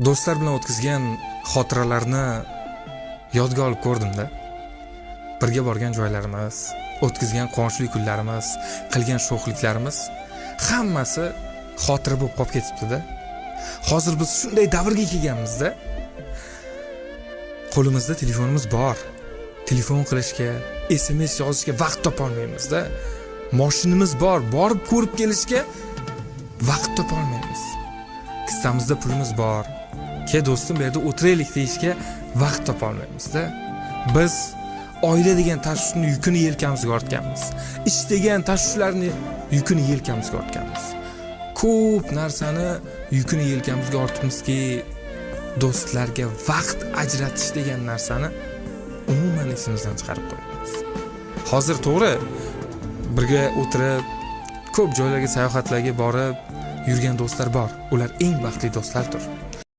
Do'stlar bilan o'tkazgan xotiralarni yodga olib ko'rdim-da. Birga borgan joylarimiz, o'tkazgan quvonchli kunlarimiz, qilgan sho'xliklarimiz hammasi xotira bo'lib qolib ketibdi-da. Hozir biz shunday davrga kelganmiz-da. Qo'limizda telefonimiz bor. Telefon qilishga, SMS yozishga vaqt topa olmaymiz-da. Mashinamiz bor, borib ko'rib kelishga vaqt topa olmaymiz. Kistamizda pulimiz bor. Ke do'stim, bu yerda o'tiraylik deyishga vaqt topa olmaymiz-da. Biz oila degan tashvishni yukini yelkamizga ortganmiz. Ish degan tashvishlarni yukini yelkamizga ortganmiz. Ko'p narsani yukini yelkamizga ortibmizki, do'stlarga vaqt ajratish degan narsani umuman esimizdan chiqarib qo'yamiz. Hozir to'g'ri, birga o'tirib, ko'p joylarga sayohatlarga borib yurgan do'stlar bor. Ular eng baxtli do'stlardir.